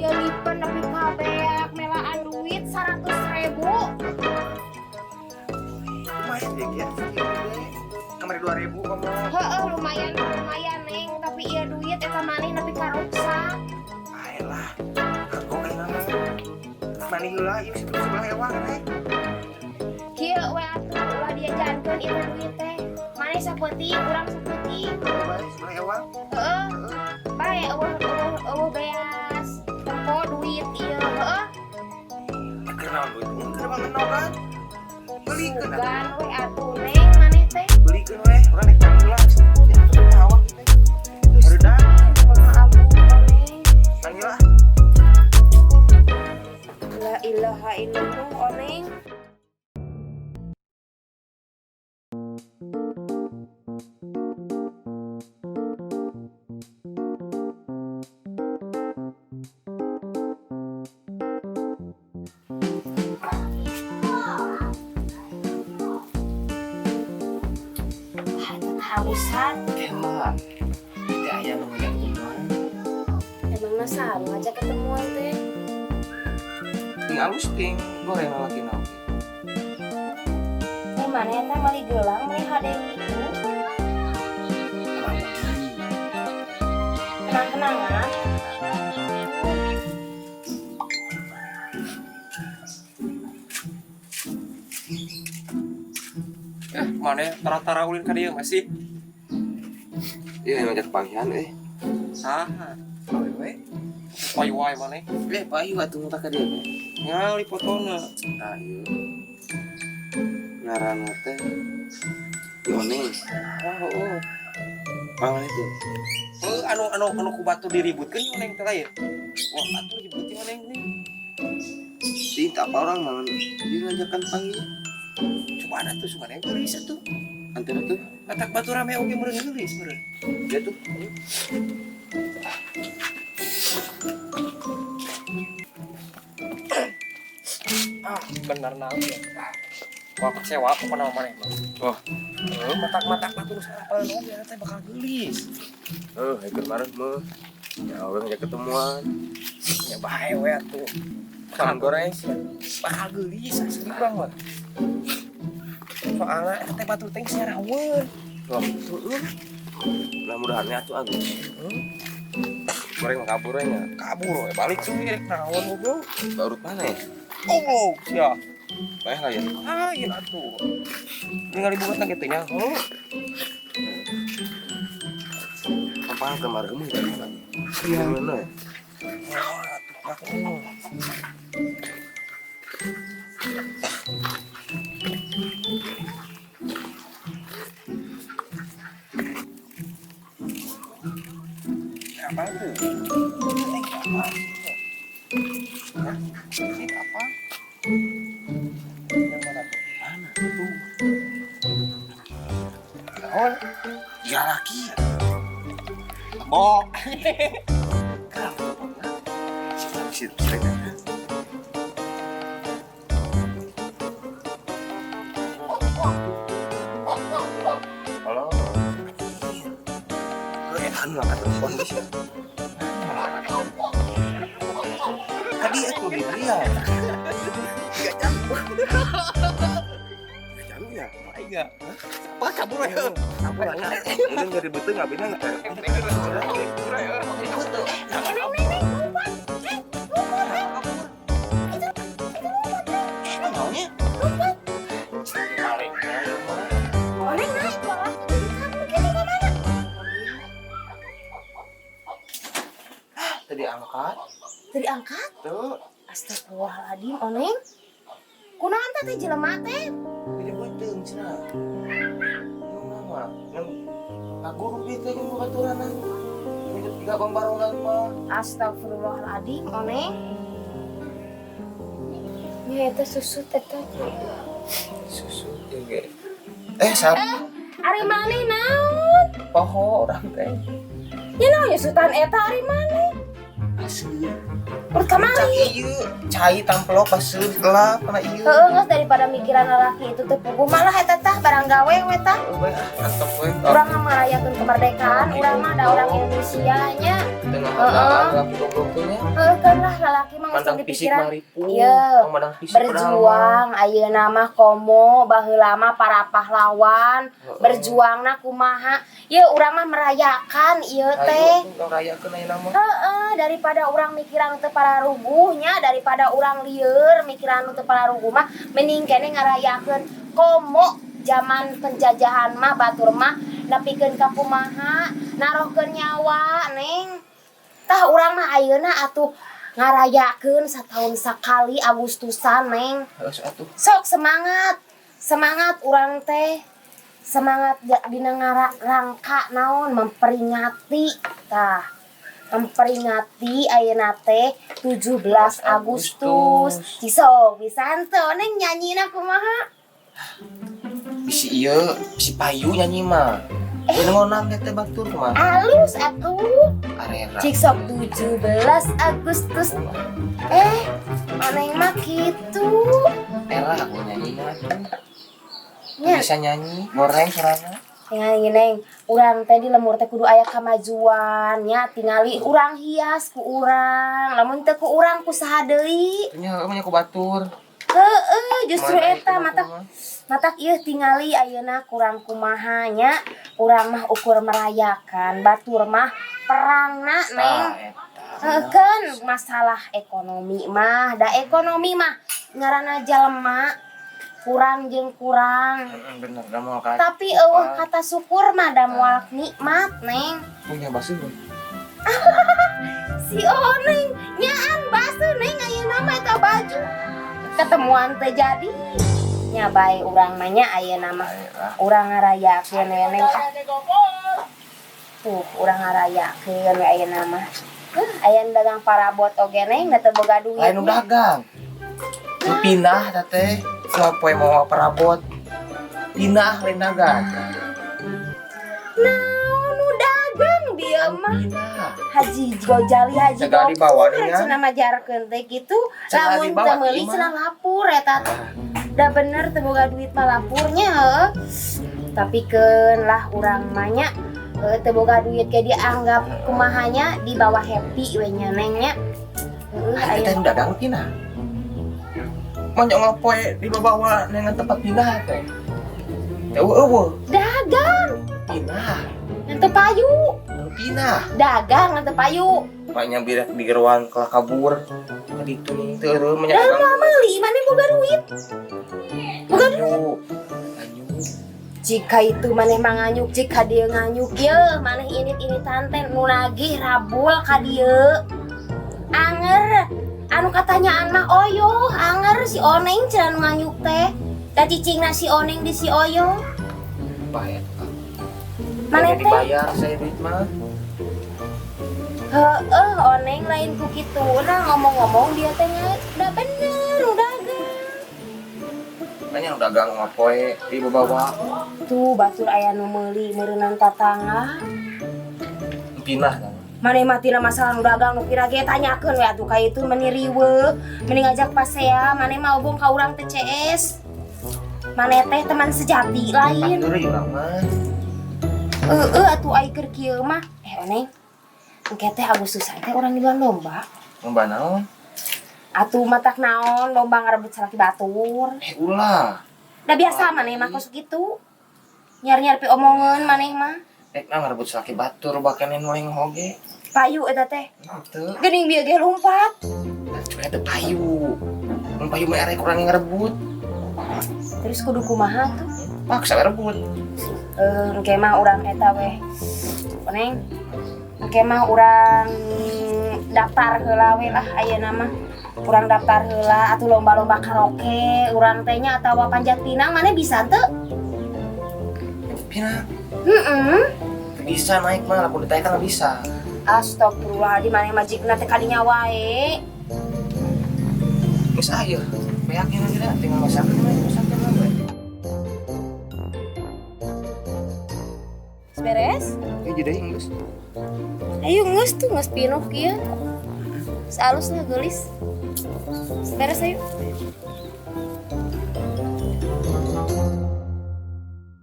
ya lipen nepi kabeak melaan duit 100.000. Lumayan deh ya, kemarin 2.000 kamu. Heeh, lumayan neng, tapi iya duit eta maneh nepi karuksak. Ayolah, aku kan nama mani heula ieu situ sebelah ewang teh. Kieu we atuh ulah dia jankeun ieu duit teh. Maneh sapeuting, urang sapeuting. Bae sebelah ewang. Heeh. Bae eueuh beas. Tempo duit ieu, heeh. Keur naon duit? Keur bangeun kan? Belikeun atuh. Sugan we atuh neng maneh teh. Belikeun we, urang rek mani heula. Ya tetep awak teh. Hareuda, Kumaha aku maneh. mani heula. La ilaha illallah oneng. Hausan, Emang, tidak aya nu ngajak ketemuan. emang nasa ngajak ketemuan teh. Ting alus ting goreng lalaki naon. Teh maneh teh meuli gelang meuli hadewi itu. Kenang-kenangan. Mana tara-tara ulin ka dieu masih? Iya ngajak panggihan Saha? Awewe. Payu wae maneh. Payu atuh mutak ka dieu. Ngali fotona. Ayo. Ngaranna teh Yoni. Oh. Pangan itu. Anu ku batu diributkeun Yoneng teh lain. Wah, batu ribut Yoneng nih. Tinta apa orang mangan dia ngajakan panggil. Coba ada tuh suka yang gelis tuh. Antara tuh katak batu rame oke meureun gelis meureun. Dia tuh. Benar naon ya. Wah, kecewa aku pernah mana emang. Wah. Matak-matak batu sarapan ya teh bakal gelis. Kemarin mah ya orang ngajak ketemuan. Ya bae we atuh. Kan goreng bakal gelis asli banget. Soalnya teh batu teh saraweun. Wah, mudah-mudahan atuh agus. Goreng kabur nya. Kabur we balik seueur naon goblok. Baru mana ya? Goblok sia. Bae lain. Lain atuh. Ningali bukan kitu nya. Apa kemarin kamu dari mana? Iya mana? Apa tuh? Ini apa? Yang mana tuh? Mana tuh? Oh, ya laki. Bok. Situ. Halo. Anu angkat telepon bisa. Tadi aku di dia. Enggak campur. Enggak campur ya? Enggak. Apa kabur ya? Kabur ya. Ini dari betul enggak bina enggak? Tadi angkat? Tuh. Astagfirullahaladzim, oneng. Kunaon teh jelema teh? Ini beuteung cenah. Mama, ngaguru kita jeung babaturanna. Hidup tiga bang barongan mah. Astagfirullahaladzim, oneng. Nya eta susu teh teh. Susu ge. Sap. Ari maneh naon? Poho urang teh. Nya naon ya sutan eta ari maneh? Aseun. Urut kamari. Ieu cai tamplok aseun gelap kana ieu. Heeh, geus daripada mikiran lalaki itu teu puguh malah eta tah barang gawe we tah. Antep we. Urang mah merayakeun kemerdekaan, urang mah da urang Indonesia nya. Dengan harga goblok teh nya. Heuh kan lah lalaki mah geus Mandang fisik dipikiran. maripu. Iya. Mandang fisik Berjuang ayeuna mah komo baheula mah para pahlawan, berjuangna kumaha. Ye urang mah merayakan ieu teh. Ayo rayakeun ayeuna mah. Heeh, daripada urang mikiran teu pararuguhnya, daripada urang lieur mikiran teu pararuguh mah mending keneh ngarayakeun komo zaman penjajahan mah batur mah nepikeun ka kumaha, narohkeun nyawa neng. Tah urang mah ayeuna atuh ngarayakeun satahun sakali Agustusan neng. Geus atuh. Sok semangat. Semangat urang teh. Semangat dina rangka naon memperingati tah. Memperingati ayeuna teh 17 Agustus. Cisok pisan teh neng nyanyina kumaha? Bisi ieu, bisi payu nyanyi mah. Anu ngonang teh batur mah. Alus atuh. Arera. Cik sok 17 Agustus. Aneh mah kitu. Era aku nyanyi mah. Nya, Bisa nyanyi, goreng suarana. nyanyi neng, urang teh di lemur teh kudu aya kamajuan nya, tingali urang hias ku urang, lamun teu ku urang ku saha deui. Nya ku batur. Heeh, justru eta matak ieu tingali ayeuna kurang kumaha nya, urang mah ukur merayakan, batur mah perangna neng. Kan masalah ekonomi mah, da ekonomi mah ngaranna jalema kurang jeung kurang. Bener, da moal kata. Tapi eueuh kata syukur mah da moal nikmat neng. Punya basuh. Si Oneng nyaan basuh neng ayeuna mah eta baju. Ketemuan teh jadi. Nya bae urang mah nya ayeuna mah. Urang ngarayakeun we neng. Tuh, urang ngarayakeun we ayeuna mah. Aya dagang parabot oge neng da teu boga duit. Lain dagang. Nu pindah da teh. Sopoe mau perabot. Pindah lain dagang. Naon nu dagang dia mah? Pindah. Haji Gojali Haji Segala dibawa nih, ya. cenah majarkeun teh kitu. Segala Lamun dibawa, teu meuli ieu mah. cenah lapur eta teh. Da bener teu boga duit mah lapurnya heuh. Tapi keun lah urang mah nya teu boga duit ge dianggap kumahanya di bawah happy we nya neng nya. Heuh Ayo teh aya. nu dagang pindah. Monyo ngapoe di bawa dengan tempat pindah teh. Eueuh. Dagang Pindah. teu payu. Pindah. Dagang teu payu. Maknya birak di geruan kelah kabur. Kaditu nih teu eueuh Da menyagang. mah meuli mane boga duit. Boga duit. Anyu. Jika itu maneh manganyuk, jika dia nganyuk ye, maneh ini tante nu nagih rabul ka dieu. Anger, anu katanyaan mah oyo, anger si Oneng cenah nu nganyuk teh. Da cicingna si Oneng di si Oyo. Bayar. Maneh teh dibayar saya duit mah. heueuh Oneng lain ku kituna ngomong-ngomong dia teh da bener nu dagang. Nanya nu dagang ngapoe di bawa. Tuh batur aya nu meuli meureunang tatangga. Pindah kan. Maneh mah tina masalah nu dagang nu kira ge tanyakeun we atuh ka itu meni riweuh, meni ngajak pasea, maneh mah obong ka urang teh CS. Maneh teh teman sejati lain. Batur urang mah. Atuh ai keur kieu mah. Oneng. Engke teh Agustusan teh urang ngiluan lomba. Lomba naon? Atuh matak naon lomba ngarebut salaki batur. Ulah. Da biasa maneh mah kos kitu. Nyar-nyar pi omongeun maneh mah. Ngarebut salaki batur bakene mulai hoge. Payu eta teh. Teu. Geuning bieu ge lompat. Cuma ada payu. Mun payu mah erek urang ngarebut. Terus kudu kumaha tuh? Paksa ngarebut. Engke mah urang eta weh. Oneng. Engke mah urang daftar heula we lah ayeuna mah. Urang daftar heula atuh lomba-lomba karaoke, urang teh nya atawa panjat pinang maneh bisa teu? Pindah. Bisa Bisa naik mah lamun ditanya kan bisa. Astagfirullahaladzim maneh majikna teh kadinya wae. Geus aya. Beaknya lagi dah tinggal masakan we. Beres? Ya jadi geus. Ayo geus tuh geus pinuh kieu. Halus lah gelis. Beres ayo.